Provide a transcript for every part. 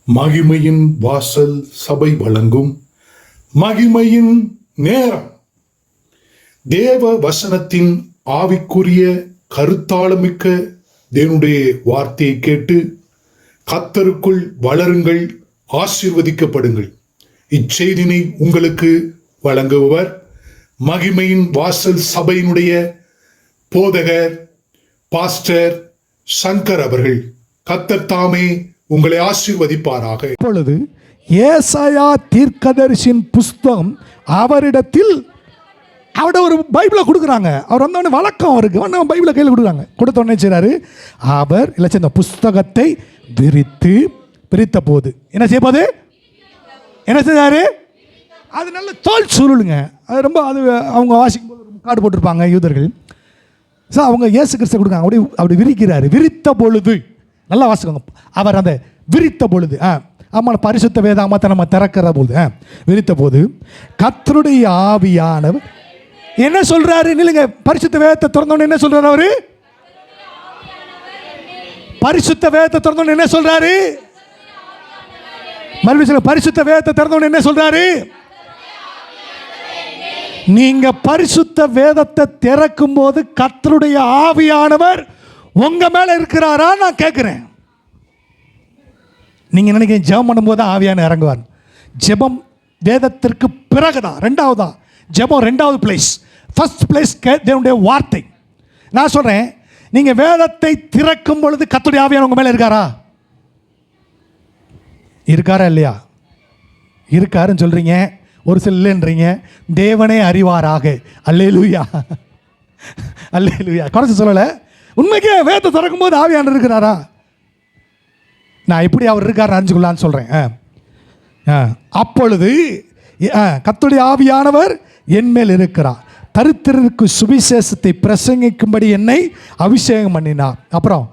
மகிமையின் வாசல் சபை வழங்கும் மகிமையின் நேரம். தேவ வசனத்தின் ஆவிக்குரிய கருத்தாளமிக்க தேவனுடைய வார்த்தையை கேட்டு கர்த்தருக்குள் வளருங்கள், ஆசீர்வதிக்கப்படுங்கள். இச்செய்தினை உங்களுக்கு வழங்குபவர் மகிமையின் வாசல் சபையினுடைய போதகர் பாஸ்டர் சங்கர் அவர்கள். கர்த்தர் தாமே உங்களை ஆசீர்வதிப்பாராக. இப்பொழுது ஏசாயா தீர்க்கதரிசியின் புஸ்தகம் அவரிடத்தில் ஒரு பைபிளை கொடுக்குறாங்க. அவர் வந்தோடனே வழக்கம் அவருக்கு வந்து பைபிளை கையில் கொடுக்குறாங்க. கொடுத்தோடனே செய்கிறாரு, அவர் இல்லை இந்த புஸ்தகத்தை பிரித்த போது என்ன செய்ய போது என்ன செய்தாரு? அது நல்ல தோல் சுருளுங்க. அது ரொம்ப அது அவங்க வாசிக்கும் போது காடு போட்டிருப்பாங்க யூதர்கள். ஸோ அவங்க இயேசு கிறிஸ்து கொடுக்காங்க. அப்படி விரிக்கிறாரு. விரித்த பொழுது நல்லா வாசிக்கோங்க. அவர் அந்த விரித்த பொழுது ஆமாம் பரிசுத்த வேதாமத்தை நம்ம திறக்கிற போது விரித்த போது கர்த்தருடைய ஆவியானவர் என்ன சொல்றாரு? நில்லுங்க. பரிசுத்த வேதத்தை திறந்தோன்னு என்ன சொல்றாரு? அவரு பரிசுத்த வேதத்தை திறந்தோன்னு என்ன சொல்றாரு? மறுபடியும் பரிசுத்த வேதத்தை திறந்தோன்னு என்ன சொல்றாரு? நீங்க பரிசுத்த வேதத்தை திறக்கும் போது கர்த்தருடைய ஆவியானவர் உங்க மேல இருக்கிறாரா? நான் கேட்கிறேன். நீங்க நினைக்கிறீங்க ஜெபம் பண்ணும்போது ஆவியான இறங்குவார். ஜெபம் வேதத்திற்கு பிறகுதான், ரெண்டாவதா ஜெபம் ரெண்டாவது பிளேஸ். ஃபர்ஸ்ட் பிளேஸ் தேவனுடைய வார்த்தை. நான் சொல்றேன், நீங்க வேதத்தை திறக்கும் பொழுது கர்த்தருடைய ஆவியான உங்க மேல இருக்காரா? இருக்காரா இல்லையா? இருக்காருன்னு சொல்றீங்க, ஒரு சில இல்லைன்றீங்க. தேவனே அறிவாராக. அல்லேலூயா, அல்லேலூயா. குறைச்சி சொல்லலை. உண்மைக்கே வேதத்தை திறக்கும் போது ஆவியானவர் இருக்கிறாரா? நான் எப்படி அவர் இருக்கார் அறிஞ்சுக்கொள்ளான்னு சொல்கிறேன். அப்பொழுது கர்த்தருடைய ஆவியானவர் என் மேல் இருக்கிறார், தரித்திரருக்கு சுவிசேஷத்தை பிரசங்கிக்கும்படி என்னை அபிஷேகம் பண்ணினார். அப்புறம்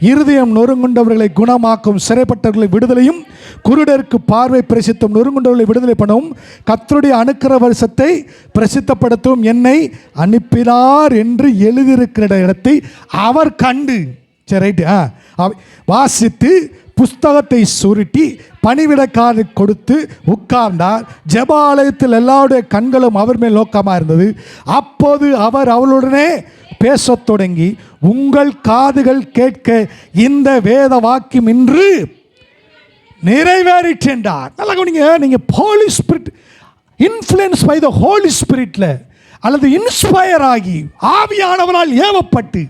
இருதயம் நொறுங்குண்டவர்களை குணமாக்கும், சிறைப்பட்டவர்களை விடுதலையும், குருடருக்கு பார்வை பிரசித்தம், நொறுங்குண்டவர்களை விடுதலை பண்ணவும், கர்த்தருடைய அனுக்கிர வருஷத்தை பிரசித்தப்படுத்தவும் என்னை அனுப்பினார் என்று எழுதியிருக்கிற இடத்தை அவர் கண்டு. சரி, ரைட்டு. வாசித்து புஸ்தகத்தை சுருட்டி பணிவிடைக்காரரை கொடுத்து உட்கார்ந்தார். ஜெபாலயத்தில் எல்லாருடைய கண்களும் அவர் மேல் நோக்கமாக இருந்தது. அப்போது அவர் அவளுடனே பேசத் தொடங்கி, உங்கள் காதுகள் கேட்க இந்த வேத வாக்கியம் இன்று நிறைவேறிற்றார். நல்லா கவனிங்க. நீங்கள் holy spirit influence by the holy ஸ்பிரிட்ல அல்லது இன்ஸ்பயர் ஆகி ஆவியானவரால் ஏவப்பட்டு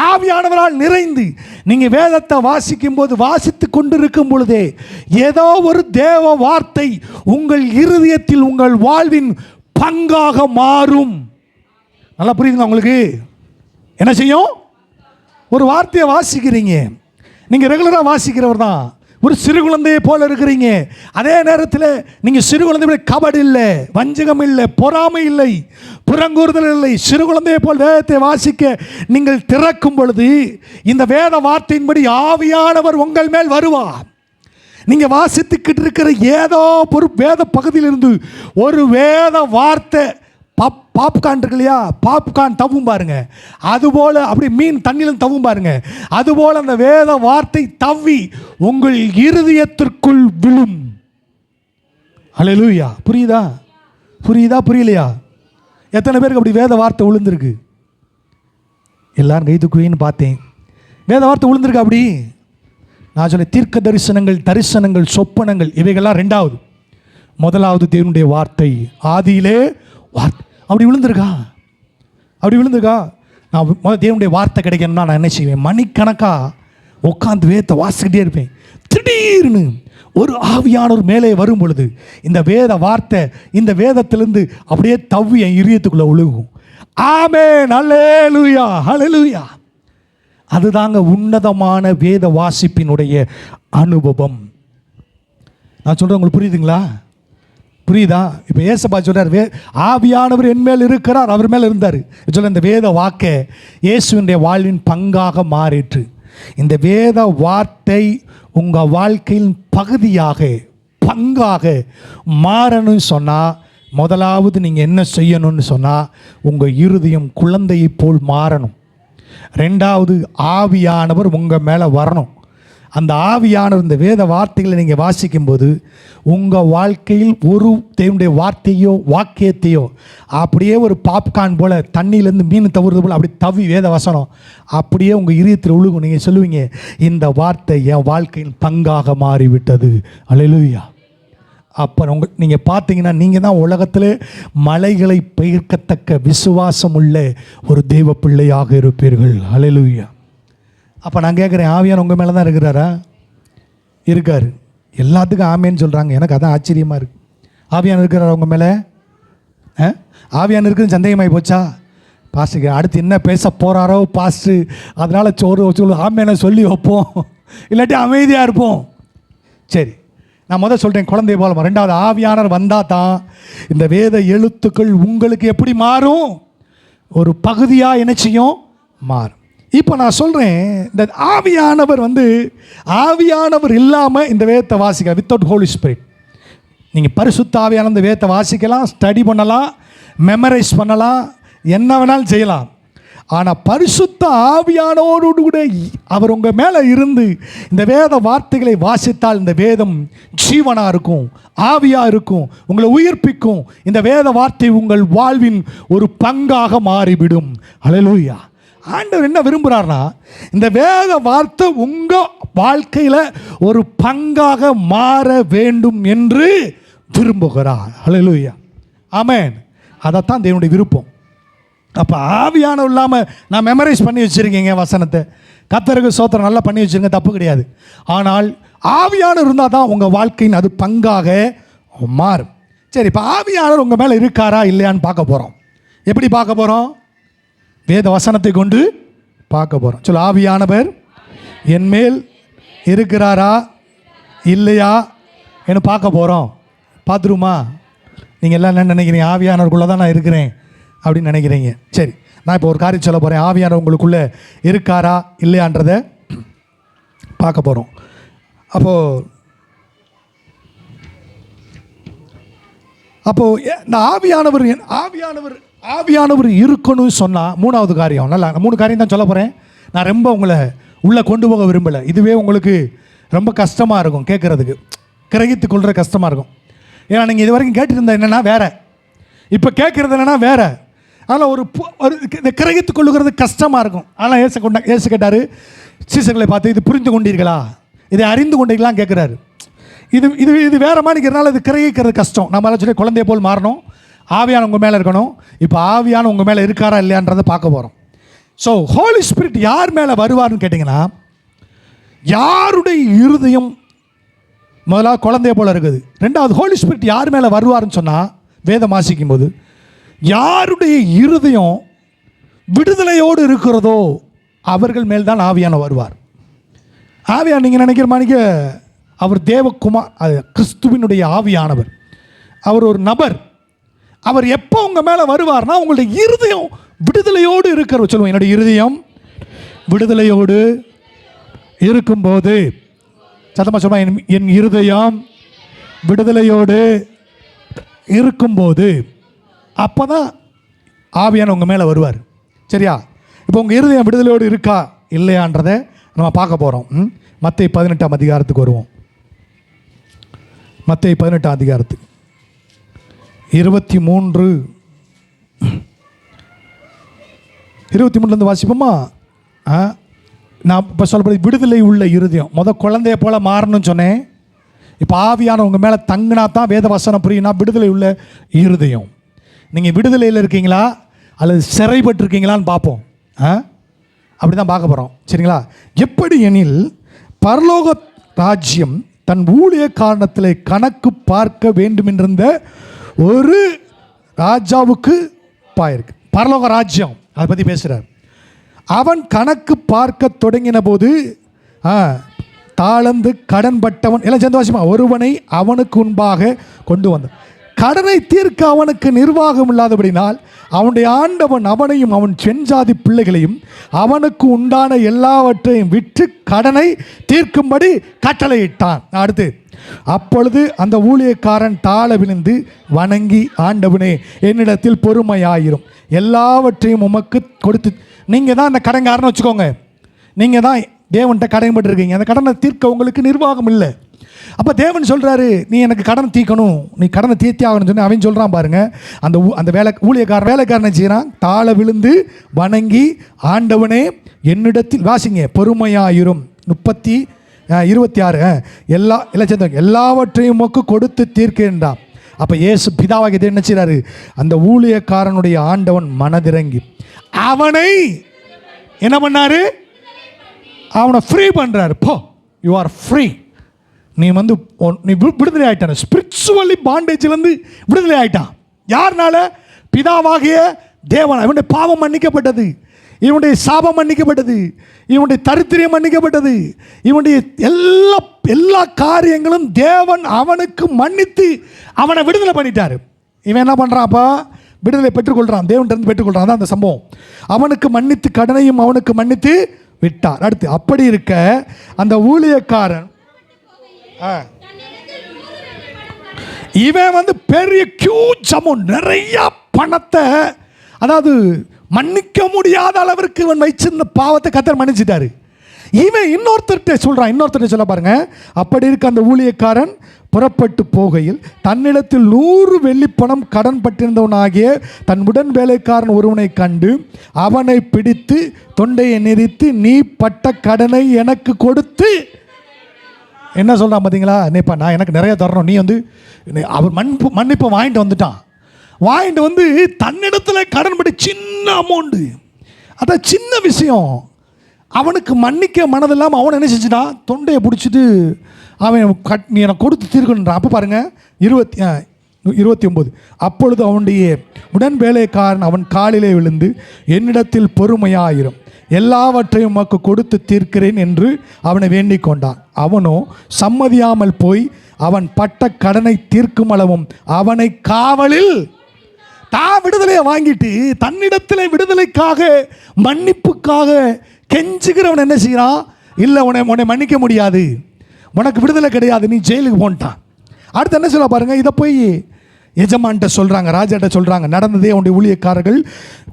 ஆவியானவரால் நிறைந்து நீங்கள் வேதத்தை வாசிக்கும் போது, வாசித்து கொண்டிருக்கும் பொழுதே ஏதோ ஒரு தேவ வார்த்தை உங்கள் இருதயத்தில் உங்கள் வாழ்வின் பங்காக மாறும். நல்லா புரியுதுங்க உங்களுக்கு? என்ன செய்யும்? ஒரு வார்த்தையை வாசிக்கிறீங்க, நீங்கள் ரெகுலராக வாசிக்கிறவர் தான். ஒரு சிறு குழந்தையை போல இருக்கிறீங்க. அதே நேரத்தில் நீங்கள் சிறு குழந்தை கபடு இல்லை, வஞ்சகம் இல்லை, பொறாமை இல்லை, புறங்கூறுதல் இல்லை. சிறு குழந்தையை போல் வேதத்தை வாசிக்க நீங்கள் திறக்கும் பொழுது இந்த வேத வார்த்தையின்படி ஆவியானவர் உங்கள் மேல் வருவார். நீங்கள் வாசித்துக்கிட்டு இருக்கிற ஏதோ ஒரு வேத பகுதியிலிருந்து ஒரு வேத வார்த்தை, பாப்கார்ன் இருக்கு இல்லையா, பாப்கார்ன் தவும் பாருங்க, அதுபோல் அப்படி மீன் தண்ணியிலும் தவும் பாருங்க, அதுபோல் அந்த வேத வார்த்தை தவ்வி உங்கள் இருதயத்திற்குள் விழும். அல்லேலூயா. புரியுதா? புரியுதா? புரியலையா? எத்தனை பேருக்கு அப்படி வேத வார்த்தை விழுந்திருக்கு? எல்லாரும் கை தூக்குவீன்னு பார்த்தேன். வேத வார்த்தை விழுந்திருக்கு. அப்படி நான் சொன்ன தீர்க்க தரிசனங்கள் சொப்பனங்கள் இவைகள்லாம் ரெண்டாவது. முதலாவது தேவனுடைய வார்த்தை. ஆதியிலே வார்த்தை. அப்படி விழுந்திருக்கா? அப்படி விழுந்திருக்கா? நான் தேவனுடைய வார்த்தை கிடைக்கணும்னா நான் என்ன செய்வேன்? மணிக்கணக்காக உட்காந்து வேதத்தை வாசிக்கிட்டே இருப்பேன். திடீர்னு ஒரு ஆவியானவர் மேலே வரும் பொழுது இந்த வேத வார்த்தை இந்த வேதத்திலிருந்து அப்படியே தவ்வி என் இதயத்துக்குள்ளே விழுகும். ஆமென், அல்லேலூயா, அல்லேலூயா. அதுதாங்க உன்னதமான வேத வாசிப்பினுடைய அனுபவம். நான் சொல்கிறேன், உங்களுக்கு புரியுதுங்களா? புரியுதா? இப்போ ஏசப்பா சொல்கிறார், ஆவியானவர் என் மேல் இருக்கிறார், அவர் மேல் இருந்தார். சொல்ல இந்த வேத வாக்க இயேசுவினுடைய வாழ்வின் பங்காக மாறிற்று. இந்த வேத வார்த்தை உங்கள் வாழ்க்கையின் பகுதியாக பங்காக மாறணும்னு சொன்னால், முதலாவது நீங்கள் என்ன செய்யணும்னு சொன்னால், உங்கள் இருதயம் குழந்தையை போல் மாறணும். ரெண்டாவது ஆவியானவர் உங்கள் மேலே வரணும். அந்த ஆவியானவர் இந்த வேத வார்த்தைகளை நீங்கள் வாசிக்கும்போது உங்கள் வாழ்க்கையில் ஒரு தேவனுடைய வார்த்தையோ வாக்கியத்தையோ அப்படியே ஒரு பாப்கார்ன் போல் தண்ணியிலேருந்து மீன் தவறுது போல் அப்படி தவி வேத வசனம் அப்படியே உங்கள் இதயத்தில் உழுகும். நீங்கள் சொல்லுவீங்க, இந்த வார்த்தை என் வாழ்க்கையின் பங்காக மாறிவிட்டது. அல்லேலூயா. அப்போ நீங்கள் பார்த்தீங்கன்னா நீங்கள் தான் உலகத்தில் மலைகளை பெயர்க்கத்தக்க விசுவாசம் உள்ள ஒரு தெய்வ பிள்ளையாக இருப்பீர்கள். அல்லேலூயா. அப்போ நான் கேட்குறேன், ஆவியான் உங்கள் மேலே தான் இருக்கிறாரா? இருக்கார். எல்லாத்துக்கும் ஆமேன்னு சொல்கிறாங்க. எனக்கு அதான் ஆச்சரியமாக இருக்குது. ஆவியான் இருக்கிறாரா உங்கள் மேலே? ஆவியான் இருக்குன்னு சந்தேகமாகி போச்சா? பாஸ்ட்டுக்கு அடுத்து என்ன பேச போகிறாரோ பாஸ்ட்டு, அதனால் ஆமேனை சொல்லி வைப்போம், இல்லாட்டி அமைதியாக இருப்போம். சரி, நான் முதல் சொல்கிறேன், குழந்தை போல. ரெண்டாவது, ஆவியானவர் வந்தால் தான் இந்த வேத எழுத்துக்கள் உங்களுக்கு எப்படி மாறும்? ஒரு பகுதியாக என்ன செய்யும்? மாறும். இப்போ நான் சொல்கிறேன், இந்த ஆவியானவர் இல்லாமல் இந்த வேதத்தை வாசிக்கலாம். வித்தவுட் ஹோலி ஸ்பிரிட் நீங்கள் பரிசுத்த ஆவியான இந்த வேதத்தை வாசிக்கலாம், ஸ்டடி பண்ணலாம், மெமரைஸ் பண்ணலாம், என்ன வேணாலும் செய்யலாம். ஆனால் பரிசுத்த ஆவியானோடு கூட அவர் உங்கள் மேலே இருந்து இந்த வேத வார்த்தைகளை வாசித்தால் இந்த வேதம் ஜீவனாக இருக்கும், ஆவியாக இருக்கும், உங்களை உயிர்ப்பிக்கும். இந்த வேத வார்த்தை உங்கள் வாழ்வின் ஒரு பங்காக மாறிவிடும். அல்லேலூயா. ஆண்டவர் என்ன விரும்புகிறார்னா, இந்த வேத வார்த்தை உங்கள் வாழ்க்கையில் ஒரு பங்காக மாற வேண்டும் என்று விரும்புகிறார். அல்லேலூயா. ஆமென். அதைத்தான் தேவனுடைய விருப்பம். அப்போ ஆவியானவர் இல்லாமல் நான் மெமரைஸ் பண்ணி வச்சுருக்கீங்க வசனத்தை, கர்த்தருக்கு ஸ்தோத்திரம், நல்லா பண்ணி வச்சுருங்க, தப்பு கிடையாது. ஆனால் ஆவியானவர் இருந்தால் தான் உங்கள் வாழ்க்கையின் அது பங்காக மாறும். சரி, இப்போ ஆவியானவர் உங்கள் மேலே இருக்காரா இல்லையான்னு பார்க்க போகிறோம். எப்படி பார்க்க போகிறோம்? வேத வசனத்தை கொண்டு பார்க்க போகிறோம். சொல்ல, ஆவியானவர் என்மேல் இருக்கிறாரா இல்லையா என்று பார்க்க போகிறோம். பார்த்துருமா? நீங்கள் எல்லாம் என்ன நினைக்கிறீங்க? ஆவியானவருக்குள்ளே தான் நான் இருக்கிறேன் அப்படின்னு நினைக்கிறீங்க. சரி, நான் இப்போ ஒரு காரியம் சொல்ல போகிறேன். ஆவியானவர் உங்களுக்குள்ளே இருக்காரா இல்லையான்றதை பார்க்க போகிறோம். அப்போது இந்த ஆவியானவர் இருக்கணும்னு சொன்னால் மூணாவது காரியம். நல்லா, 3 காரியம் தான் சொல்ல போகிறேன். நான் ரொம்ப உங்களை உள்ளே கொண்டு போக விரும்பலை. இதுவே உங்களுக்கு ரொம்ப கஷ்டமாக இருக்கும் கேட்குறதுக்கு, கிரகித்து கொள்கிற கஷ்டமாக இருக்கும். ஏன்னா நீங்கள் இது வரைக்கும் கேட்டுருந்த என்னென்னா வேறு, இப்போ கேட்குறது என்னென்னா வேறு. அதனால் ஒரு இந்த கிரகித்து கொள்ளுகிறது கஷ்டமாக இருக்கும். ஆனால் ஏசு கேட்டார் சீசர்களை பார்த்து, இது புரிந்து கொண்டீர்களா, இதை அறிந்து கொண்டீங்களான்னு கேட்குறாரு. இது வேறு மாணிக்கிறதுனால இது கிரகிக்கிறது கஷ்டம். நம்மளால சொல்லி குழந்தைய போல் மாறணும், ஆவியான உங்கள் மேலே இருக்கணும். இப்போ ஆவியான உங்கள் மேலே இருக்காரா இல்லையான்றதை பார்க்க போகிறோம். ஸோ ஹோலி ஸ்பிரிட் யார் மேலே வருவார்னு கேட்டிங்கன்னா, யாருடைய இருதயம் முதலாவது குழந்தைய போல் இருக்குது. ரெண்டாவது, ஹோலி ஸ்பிரிட் யார் மேலே வருவார்னு சொன்னால், வேதம் வாசிக்கும் போது யாருடைய இருதயம் விடுதலையோடு இருக்கிறதோ அவர்கள் மேல் தான் ஆவியான வருவார். ஆவியான நீங்கள் நினைக்கிற மாதிரிக்கு அவர் தேவகுமார், கிறிஸ்துவினுடைய ஆவியானவர். அவர் ஒரு நபர். அவர் எப்போ உங்கள் மேலே வருவார்னா, உங்களுடைய இருதயம் விடுதலையோடு இருக்கிற. சொல்லுவோம், என்னுடைய இருதயம் விடுதலையோடு இருக்கும்போது. சத்தமாக சொல்லுவோம், என் இருதயம் விடுதலையோடு இருக்கும்போது அப்போ தான் ஆவியான உங்கள் மேலே வருவார். சரியா? இப்போ உங்கள் இருதயம் விடுதலையோடு இருக்கா இல்லையான்றதை நம்ம பார்க்க போகிறோம். மத்தேயு 18ஆம் அதிகாரத்துக்கு வருவோம். மத்தேயு 18ஆம் அதிகாரத்துக்கு 23 வாசிப்போமா? நான் இப்போ சொல்லப்படுது விடுதலை உள்ள இருதயம். குழந்தைய போல் மாறணும்னு சொன்னேன். இப்போ ஆவியான உங்கள் மேலே தங்கினா தான் வேத வசனம் புரியும்னா விடுதலை உள்ள இருதயம். நீங்கள் விடுதலையில் இருக்கீங்களா அல்லது சிறைப்பட்டிருக்கீங்களான்னு பார்ப்போம். அப்படி தான் பார்க்க போகிறோம். சரிங்களா? எப்படி எனில், பரலோக ராஜ்யம் தன் ஊழிய காரணத்தில் கணக்கு பார்க்க வேண்டுமென்றிருந்த ஒரு ராஜாவுக்கு பாயிருக்கு. பரலோக ராஜ்யம் அதை பற்றி பேசுகிறார். அவன் கணக்கு பார்க்க தொடங்கின போது தாளந்து கடன் பட்டவன் எல்லாம் சந்தோஷமா ஒருவனை அவனுக்கு முன்பாக கொண்டு வந்தான். கடனை தீர்க்க அவனுக்கு நிர்வாகம் இல்லாதபடினால் அவனுடைய ஆண்டவன் அவனையும் அவன் செஞ்சாதி பிள்ளைகளையும் அவனுக்கு உண்டான எல்லாவற்றையும் விற்று கடனை தீர்க்கும்படி கட்டளையிட்டான். அடுத்து, அப்பொழுது அந்த ஊழியக்காரன் தாழ விழுந்து வணங்கி, ஆண்டவனே, என்னிடத்தில் பொறுமையாயிரும், எல்லாவற்றையும் உமக்கு கொடுத்து. நீங்கள் தான் அந்த கடன்காரன்னு வச்சுக்கோங்க. நீங்கள் தான் தேவன்கிட்ட கடன்பட்டு இருக்கீங்க, அந்த கடனை தீர்க்க உங்களுக்கு நிர்வாகம் இல்லை. அப்போ தேவன் சொல்கிறாரு, நீ எனக்கு கடன் தீர்க்கணும், நீ கடனை தீர்த்தி ஆகணும்னு சொன்ன அவன் சொல்கிறான் பாருங்க. அந்த வேலைக்காரனை செய்கிறான், தாழ விழுந்து வணங்கி, ஆண்டவனே என்னிடத்தில் வாசிங்க, பொறுமையாயிரும் 26 எல்லாவற்றையும் உமக்கு கொடுத்து தீர்க்கின்றான். அப்போ இயேசு பிதாவாகிய என்ன செய்கிறாரு, அந்த ஊழியக்காரனுடைய ஆண்டவன் மனதிறங்கி அவனை என்ன பண்ணாரு, அவனை ஃப்ரீ பண்ணுறாரு. போ, யூ ஆர் ஃப்ரீ, நீ விடுதலை ஆகிட்டான். ஸ்பிரிச்சுவலி பாண்டேஜ்லேருந்து விடுதலை ஆகிட்டான். யாருனால? பிதாவாகிய தேவன். இவனுடைய பாவம் மன்னிக்கப்பட்டது, இவனுடைய சாபம் மன்னிக்கப்பட்டது, இவனுடைய தரித்திரியம் மன்னிக்கப்பட்டது, இவனுடைய எல்லா காரியங்களும் தேவன் அவனுக்கு மன்னித்து அவனை விடுதலை பண்ணிட்டார். இவன் என்ன பண்ணுறான்ப்பா, விடுதலை பெற்றுக்கொள்கிறான், தேவன்கிட்ட பெற்றுக்கொள்கிறான். அதான் அந்த சம்பவம். அவனுக்கு மன்னித்து கடனையும் அவனுக்கு மன்னித்து விட்டார். அடுத்து அப்படி இருக்க அந்த ஊழியக்காரன் இவன் பெரிய ஹியூஜ் அமௌண்ட், நிறைய பணத்தை, அதாவது மன்னிக்க முடியாத அளவிற்கு இவன் வச்சிருந்த பாவத்தை கர்த்தர் மன்னிச்சிட்டாரு. இவன் இன்னொருத்தர்கிட்ட சொல்ல பாருங்க. அப்படி இருக்க அந்த ஊழியக்காரன் புறப்பட்டு போகையில் தன்னிடத்தில் 100 வெள்ளிப்பணம் கடன் பட்டிருந்தவனாகிய தன் உடன் வேலைக்காரன் ஒருவனை கண்டு அவனை பிடித்து தொண்டையை நெரித்து, நீ பட்ட கடனை எனக்கு கொடுத்து, என்ன சொல்கிறான் பார்த்தீங்களா, நீப்பா நான் எனக்கு நிறைய தரணும், நீ அவர் மன்னிப்பை வாங்கிட்டு வந்துட்டான். வாங்கிட்டு தன்னிடத்தில் கடன் படி சின்ன அமௌண்ட்டு, அதான் சின்ன விஷயம். அவனுக்கு மன்னிக்க மனதில்லாமல் அவன் என்ன செஞ்சுட்டான், தொண்டையை பிடிச்சிட்டு அவன் நீ எனக்கு கொடுத்து தீர்க்கணுன்றான். அப்போ பாருங்கள் 29 அப்பொழுது அவனுடைய உடன் வேலைக்காரன் அவன் காலிலே விழுந்து, என்னிடத்தில் பொறுமையாயிரும், எல்லாவற்றையும் உமக்கு கொடுத்து தீர்க்கிறேன் என்று அவனை வேண்டிக் கொண்டான். அவனோ சம்மதியாமல் போய் அவன் பட்ட கடனை தீர்க்கும் அளவும் அவனை காவலில் விடுதலையை வாங்கிட்டு தன்னிடத்தில் விடுதலைக்காக மன்னிப்புக்காக கெஞ்சுகிறவன் என்ன செய்யறான், இல்லை உன்னை மன்னிக்க முடியாது, உனக்கு விடுதலை கிடையாது, நீ ஜெயிலுக்கு போன்ட்டான். அடுத்து என்ன சொல்ல பாருங்க, இதை போய் எஜமான்கிட்ட சொல்கிறாங்க, ராஜாட்ட சொல்கிறாங்க. நடந்ததே அவனுடைய ஊழியக்காரர்கள்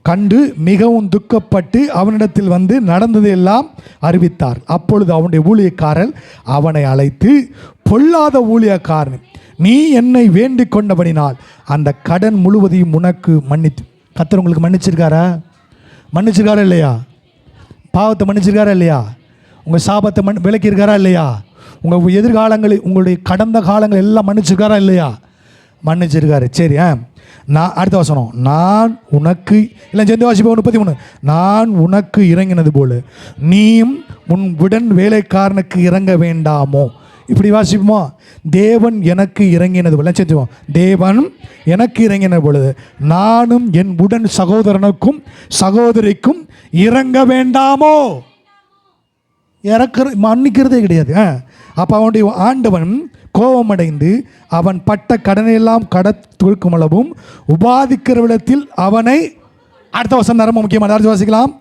கண்டு மிகவும் துக்கப்பட்டு அவனிடத்தில் நடந்ததையெல்லாம் அறிவித்தார். அப்பொழுது அவனுடைய ஊழியக்காரர் அவனை அழைத்து, பொல்லாத ஊழியக்காரன், நீ என்னை வேண்டிக் கொண்டபடினால் அந்த கடன் முழுவதையும் உனக்கு மன்னித்து. கர்த்தர் உங்களுக்கு மன்னிச்சிருக்காரா இல்லையா? பாவத்தை மன்னிச்சிருக்காரா இல்லையா? உங்கள் சாபத்தை விலக்கியிருக்காரா இல்லையா? உங்கள் எதிர்காலங்கள், உங்களுடைய கடந்த காலங்கள் எல்லாம் மன்னிச்சிருக்காரா இல்லையா? மன்னிச்சிருக்காரு. சரி, நான் அடுத்த வசனம், நான் உனக்கு இல்லை சேர்ந்து வாசிப்போம் 33, நான் உனக்கு இறங்கினது போல நீயும் உன் உடன் வேலைக்காரனுக்கு இறங்க வேண்டாமோ? இப்படி வாசிப்போமா? தேவன் எனக்கு இறங்கினது போல செஞ்சுவோம். தேவன் எனக்கு இறங்கினது பொழுது நானும் என் உடன் சகோதரனுக்கும் சகோதரிக்கும் இறங்க வேண்டாமோ? மன்னிக்கிறதே கிடையாது. அப்போ அவனுடைய ஆண்டவன் கோபமடைந்து அவன் பட்ட கடனையெல்லாம் கொடுக்கும் அளவும் உபாதிக்கிற விடத்தில் அவனை, அடுத்த வசனம் ரொம்ப முக்கியமான, அடுத்து வாசிக்கலாம்.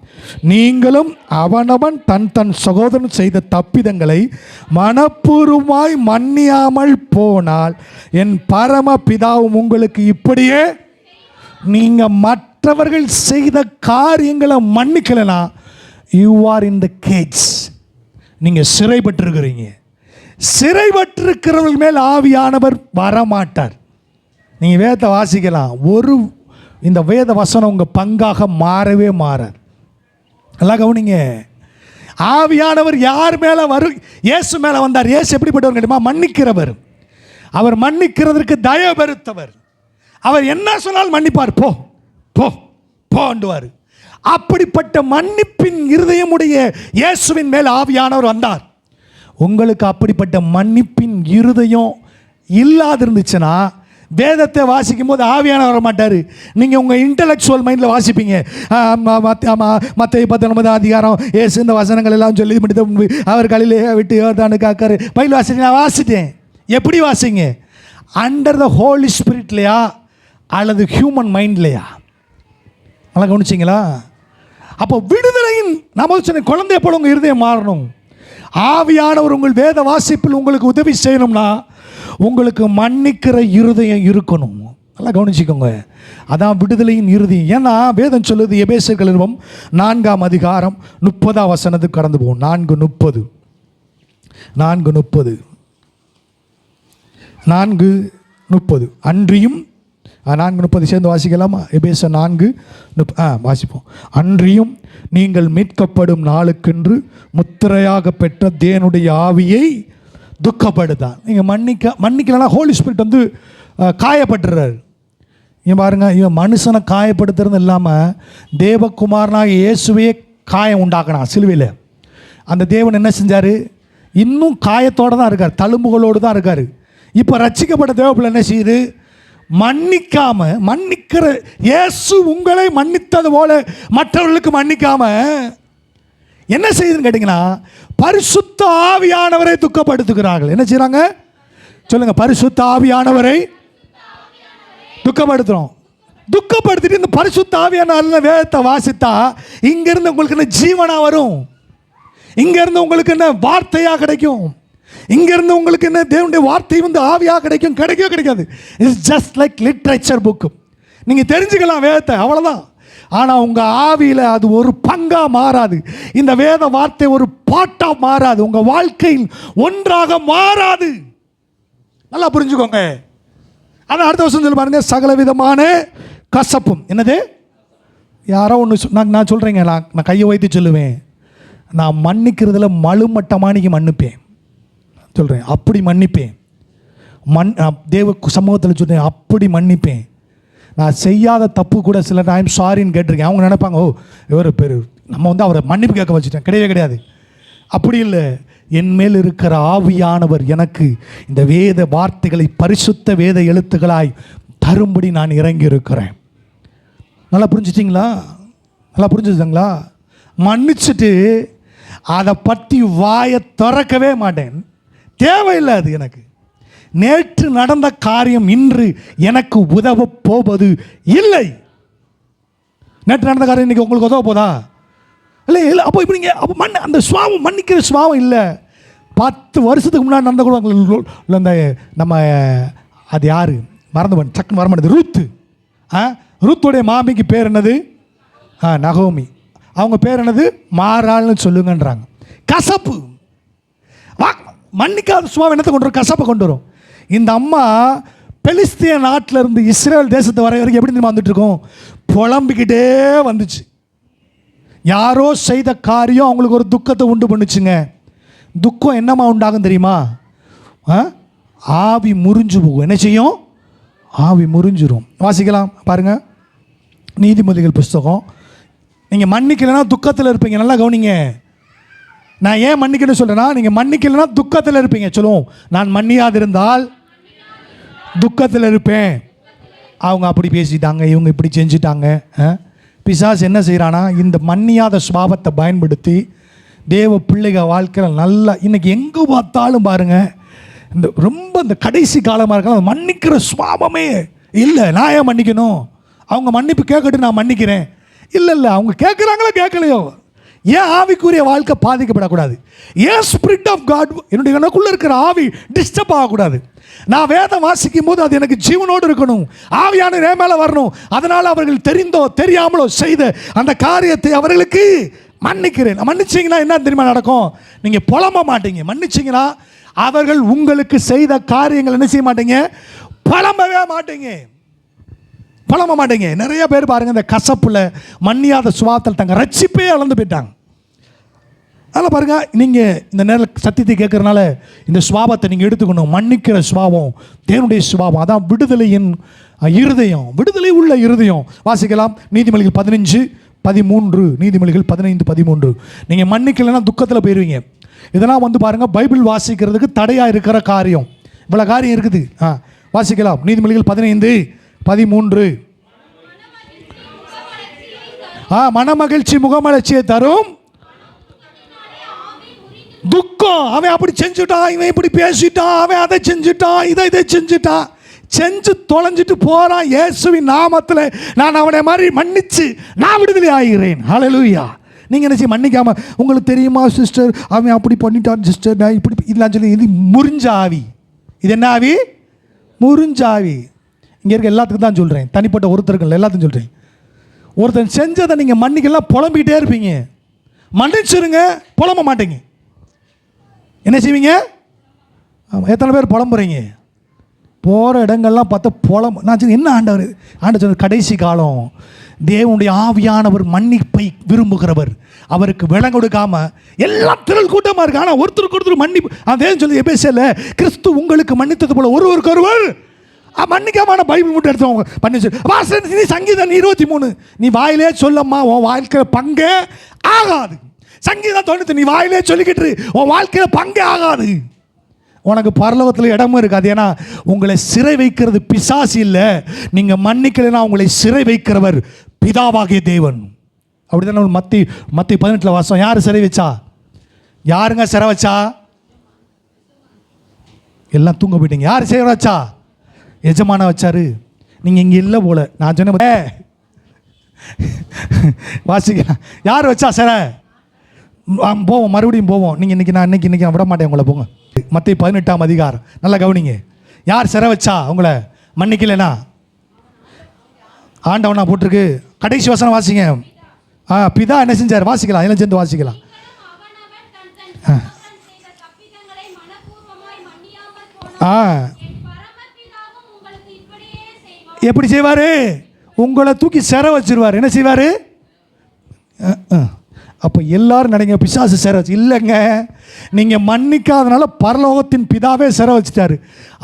நீங்களும் அவனவன் தன் சகோதரன் செய்த தப்பிதங்களை மனப்பூர்வமாய் மன்னியாமல் போனால் என் பரம பிதாவும் உங்களுக்கு இப்படியே, நீங்கள் மற்றவர்கள் செய்த காரியங்களை மன்னிக்கலைன்னா you are in the cage, நீங்கள் சிறைப்பட்டிருக்கிறீங்க. சிறைப்பட்டிருக்கிறவர்கள் மேல் ஆவியானவர் வரமாட்டார். நீங்கள் வேதத்தை வாசிக்கலாம், இந்த வேத வசனம் உங்கள் பங்காக மாறவே மாறார். நல்லா கவனிங்க. ஆவியானவர் யார் மேலே இயேசு மேலே வந்தார். இயேசு எப்படிப்பட்டவர் தெரியுமா? மன்னிக்கிறவர். அவர் மன்னிக்கிறதற்கு தயவு பெருத்தவர். அவர் என்ன சொன்னாலும் மன்னிப்பார். போ போ போண்டுவார். அப்படிப்பட்ட மன்னிப்பின் இருதயமுடைய இயேசுவின் மேல் ஆவியானவர் வந்தார். உங்களுக்கு அப்படிப்பட்ட மன்னிப்பின் இருதயம் இல்லாதிருந்துச்சுன்னா வேதத்தை வாசிக்கும் போது ஆவியானவர் வர மாட்டார். நீங்கள் உங்கள் இன்டலெக்சுவல் மைண்டில் வாசிப்பீங்க. மத்தேயு 19 அதிகாரம் ஏசு இந்த வசனங்கள் எல்லாம் சொல்லி முடித்த அவர் கலிலே விட்டு யோர்தானு காக்காரு பயில் வாசிங்க. நான் வாசித்தேன். எப்படி வாசிங்க? அண்டர் த ஹோலி ஸ்பிரிட்லையா அல்லது ஹியூமன் மைண்ட்லையா? நல்லா கவனிச்சிங்களா? அப்போ விடுதலையின் நம்ம சொன்ன குழந்தைய போல உங்கள் இருதயம் மாறணும். ஆவியானவர் உங்கள் வேத வாசிப்பில் உங்களுக்கு உதவி செய்யணும்னா உங்களுக்கு மன்னிக்கிற இருதயம் இருக்கணும். நல்லா கவனிச்சிக்கோங்க. அதான் விடுதலையின் இறுதி. ஏன்னா வேதம் சொல்லுது, எபேசியர் நிருபம் 4ஆம் அதிகாரம் 30ஆம் வசனத்துக்கு கடந்து போகும். 4:30 அன்றியும் 4:30 சேர்ந்து வாசிக்கலாமா? எபேசியர் 4:30 வாசிப்போம். அன்றியும் நீங்கள் மீட்கப்படும் நாளுக்கென்று முத்திரையாக பெற்ற தேவனுடைய ஆவியை துக்கப்படுத்தான். நீங்கள் மன்னிக்கலன்னா ஹோலி ஸ்பிரிட் வந்து காயப்பட்டுறாரு. இவன் பாருங்க, இவன் மனுஷனை காயப்படுத்துறது இல்லாமல் தேவகுமாரனாக இயேசுவே காயம் உண்டாக்கினான் சிலுவையில். அந்த தேவன் என்ன செஞ்சார்? இன்னும் காயத்தோடு தான் இருக்கார், தழும்புகளோடு தான் இருக்கார். இப்போ ரட்சிக்கப்பட்ட தேவப்பிள்ளை என்ன செய்யுது? மன்னிக்கிற இயேசு உங்களை மன்னித்தது போல மற்றவர்களுக்கு மன்னிக்காம என்ன செய்யுதுன்னு கேட்டிங்கன்னா, பரிசுத்த ஆவியானவரை துக்கப்படுத்துகிறார்கள். என்ன செய்கிறாங்க சொல்லுங்க? பரிசுத்த ஆவியானவரை துக்கப்படுத்துகிறோம். துக்கப்படுத்திட்டு இந்த பரிசுத்த ஆவியான வேதத்தை வாசித்தா இங்கேருந்து உங்களுக்கு என்ன ஜீவனாக வரும், இங்கேருந்து உங்களுக்கு என்ன வார்த்தையாக கிடைக்கும், இங்கேருந்து உங்களுக்கு என்ன தேவனுடைய வார்த்தை வந்து ஆவியாக கிடைக்காது. It's just like literature book. நீங்கள் தெரிஞ்சுக்கலாம் வேதத்தை, அவ்வளோதான். ஆனால் உங்கள் ஆவியில் அது ஒரு பங்காக மாறாது. இந்த வேத வார்த்தை ஒரு பாட்டாக மாறாது, உங்கள் வாழ்க்கையில் ஒன்றாக மாறாது. நல்லா புரிஞ்சுக்கோங்க. ஆனால் அடுத்த வருஷம் சொல்லி பாருங்க, சகல விதமான கசப்பும். என்னது? யாரோ ஒன்று நான் சொல்கிறேங்க, நான் கையை வைத்து சொல்லுவேன், நான் மன்னிக்கிறதுல மழுமட்டமானிக்கு மன்னிப்பேன் சொல்கிறேன், அப்படி மன்னிப்பேன். தேவ சமூகத்தில் சொல்கிறேன், அப்படி மன்னிப்பேன். நான் செய்யாத தப்பு கூட சில டைம் சாரின்னு கேட்டிருக்கேன். அவங்க நினைப்பாங்க, ஓ இவர் பேர் நம்ம வந்து அவரை மன்னிப்பு கேட்க வச்சுட்டேன். கிடையவே கிடையாது. அப்படி இல்லை. என் மேல் இருக்கிற ஆவியானவர் எனக்கு இந்த வேத வார்த்தைகளை பரிசுத்த வேத எழுத்துக்களாய் தரும்படி நான் இறங்கி இருக்கிறேன். நல்லா புரிஞ்சிட்டிங்களா? நல்லா புரிஞ்சுதுங்களா? மன்னிச்சுட்டு அதை பற்றி வாயை திறக்கவே மாட்டேன். தேவையில்லை அது எனக்கு. நேற்று நடந்த காரியம் இன்று எனக்கு உதவ போவது இல்லை. நேற்று நடந்த காரியம் இன்னைக்கு உங்களுக்கு உதவ போதா? இல்லை இல்லை. அப்போ இப்படி நீங்கள் அப்போ அந்த சுவாபம், மன்னிக்கிற சுவாபம் இல்லை. 10 வருஷத்துக்கு முன்னாடி நடந்த கூட இந்த நம்ம அது யார் மறந்து சக்குன்னு வர மாட்டேது, ரூத்துடைய மாமிக்கு பேர் என்னது? நகோமி. அவங்க பேர் என்னது? மாறாள்னு சொல்லுங்கன்றாங்க. கசப்பு. மன்னிக்காத சுவாபம் என்னத்தை கொண்டு வரும்? கசப்பை கொண்டு வரும். இந்த அம்மா பெலிஸ்திய நாட்டில் இருந்து இஸ்ரேல் தேசத்தை வர வரைக்கும் எப்படி தெரியுமா வந்துட்டு இருக்கோம்? புலம்பிக்கிட்டே வந்துச்சு. யாரோ செய்த காரியம் அவங்களுக்கு ஒரு துக்கத்தை உண்டு பண்ணுச்சுங்க. துக்கம் என்னமா உண்டாகும் தெரியுமா? ஆவி முறிஞ்சு போகும். என்ன செய்யும்? ஆவி முறிஞ்சிரும். வாசிக்கலாம் பாருங்க, நீதிமொழிகள் புஸ்தகம். நீங்கள் மன்னிக்கலைன்னா துக்கத்தில் இருப்பீங்க. நல்லா கவனிங்க. நான் ஏன் மன்னிக்கணும்னு சொல்கிறேன்னா, நீங்கள் மன்னிக்கலைன்னா துக்கத்தில் இருப்பீங்க. சொல்லுவோம், நான் மன்னியாதிருந்தால் துக்கத்தில் இருப்பேன். அவங்க அப்படி பேசிட்டாங்க, இவங்க இப்படி செஞ்சுட்டாங்க. பிசாசு என்ன செய்கிறானா, இந்த மன்னியாத சுபாவத்தை பயன்படுத்தி தேவ பிள்ளைகள் வாழ்க்கையில் நல்லா இன்றைக்கி எங்கே பார்த்தாலும் பாருங்கள், இந்த கடைசி காலமாக இருக்கலாம் மன்னிக்கிற சுபாவமே இல்லை. நான் ஏன் மன்னிக்கணும்? அவங்க மன்னிப்பு கேட்கட்டும், நான் மன்னிக்கிறேன். இல்லை, அவங்க கேட்குறாங்களோ கேட்கலையோ, ஏன் ஆவிக்குரிய வாழ்க்கை பாதிக்கப்படக்கூடாது? ஏன் ஸ்பிரிட் ஆஃப் காட் என்னுடைய எனக்குள்ளே இருக்கிற ஆவி டிஸ்டர்ப் ஆகக்கூடாது. நான் வேதம் வாசிக்கும் போது அது எனக்கு ஜீவனோடு இருக்கணும், ஆவியான என் மேலே வரணும். அதனால் அவர்கள் தெரிந்தோ தெரியாமலோ செய்த அந்த காரியத்தை அவர்களுக்கு மன்னிக்கிறேன். மன்னிச்சிங்கன்னா என்ன தெரியுமா நடக்கும்? நீங்கள் புலம்ப மாட்டீங்க. மன்னிச்சிங்கன்னா அவர்கள் உங்களுக்கு செய்த காரியங்கள் என்ன செய்ய மாட்டீங்க? புலம்பவே மாட்டீங்க. நிறைய பேர் பாருங்கள், இந்த கசப்பில் மன்னியாத சுவாத்தில் தங்க ரட்சிப்பே இழந்து போயிட்டாங்க. அதனால் பாருங்கள், நீங்கள் இந்த நேரம் சத்தியத்தை கேட்குறதுனால இந்த சுவாபத்தை நீங்கள் எடுத்துக்கணும். மன்னிக்கிற சுவாபம் தேவனுடைய சுவாபம். அதான் விடுதலையின் இருதயம், விடுதலை உள்ள இருதயம். வாசிக்கலாம் நீதிமொழிகள் 15:13. நீதிமொழிகள் 15:13. நீங்கள் மன்னிக்கலைன்னா துக்கத்தில் போயிடுவீங்க. இதெல்லாம் வந்து பாருங்கள், பைபிள் வாசிக்கிறதுக்கு தடையாக இருக்கிற காரியம். இவ்வளோ காரியம் இருக்குது. வாசிக்கலாம் நீதிமொழிகள் 15:13. மனமகிழ்ச்சி முகமலர்ச்சியை தரும் துக்கம். அவன் அப்படி செஞ்சுட்டான், இவன் இப்படி பேசிட்டான், அவன் அதை செஞ்சுட்டான், இதை செஞ்சுட்டான், செஞ்சு தொலைஞ்சிட்டு போறான். இயேசுவின் நாமத்தில் நான் அவனை மாதிரி மன்னிச்சு நான் விடுதலை ஆகிறேன். ஹல்லேலூயா. நீங்கள் என்ன செய்ய மன்னிக்காம, உங்களுக்கு தெரியுமா சிஸ்டர் அவன் அப்படி பண்ணிட்டான் சிஸ்டர், நான் இப்படி இதெல்லாம் சொல்லி, இது முறிஞ்ச ஆவி. இது என்ன ஆவி? முறிஞ்ச ஆவி. இங்கே இருக்க எல்லாத்துக்கும் தான் சொல்கிறேன், தனிப்பட்ட ஒருத்தருக்கு எல்லாத்தையும் சொல்கிறேன். ஒருத்தன் செஞ்சதை நீங்கள் மன்னிக்கலாம் புலம்பிக்கிட்டே இருப்பீங்க. மன்னிச்சிருங்க, புலம்ப மாட்டீங்க. என்ன செய்வீங்க? ஆமாம், எத்தனை பேர் புலம்புறீங்க? போகிற இடங்கள்லாம் பார்த்தா நான் சொன்னேன், என்ன ஆண்டவர் சொன்ன கடைசி காலம், தேவனுடைய ஆவியானவர் மன்னிப்பை விரும்புகிறவர். அவருக்கு விளங்க கொடுக்காம எல்லாம் திரள் கூட்டமாக இருக்கு, ஆனால் ஒருத்தருக்கு ஒருத்தர் மன்னிப்பு. அதே சொல்லி எபேசியர்ல கிறிஸ்து உங்களுக்கு மன்னித்தது போல ஒருவருக்கு ஒருவர் மன்னிக்காம. பைபிள் மட்டும் எடுத்தவங்க பண்ணி சங்கீதம் 23 நீ வாயிலே சொல்லம்மா, உன் வாழ்க்கையில் பங்கே ஆகாது. சங்கீதம் 90 நீ வாயிலே சொல்லிக்கிட்டு உன் வாழ்க்கையில் பங்கே ஆகாது. உனக்கு பரலோகத்தில் இடமும் இருக்காது. ஏன்னா உங்களை சிறை வைக்கிறது பிசாசு இல்லை, நீங்கள் மன்னிக்கலைன்னா உங்களை சிறை வைக்கிறவர் பிதாவாகிய தேவன். அப்படி தானே மத்தி 18 வாசம். யார் சிறை வச்சா? யாருங்க சிறை வச்சா? எல்லாம் தூங்க போயிட்டீங்க. யார் சிறை வச்சா? எஜமான வச்சாரு. நீங்கள் இங்கே இல்லை போல. நான் சொன்ன வாசிக்கலாம். யார் வச்சா சிறை? போவோம், மறுபடியும் போவோம். நீங்கள் இன்னைக்கு நான் விட மாட்டேன் உங்களை. போங்க மத்திய 18ஆம் அதிகாரம், நல்லா கவனிங்க. யார் சிறை வச்சா உங்களை மன்னிக்கலைனா? ஆண்டவனா போட்டிருக்கு. கடைசி வசனம் வாசிங்க. பிதா என்ன செஞ்சார்? வாசிக்கலாம், எல்லாம் சேர்ந்து வாசிக்கலாம். எப்படி செய்வார்? உங்களை தூக்கி சிறை வச்சிருவார். என்ன செய்வார்? அப்போ எல்லாரும் நினைங்க பிசாசு சிறை வச்சு. இல்லைங்க, நீங்கள் மன்னிக்காதனால பரலோகத்தின் பிதாவே சிறை வச்சுட்டாரு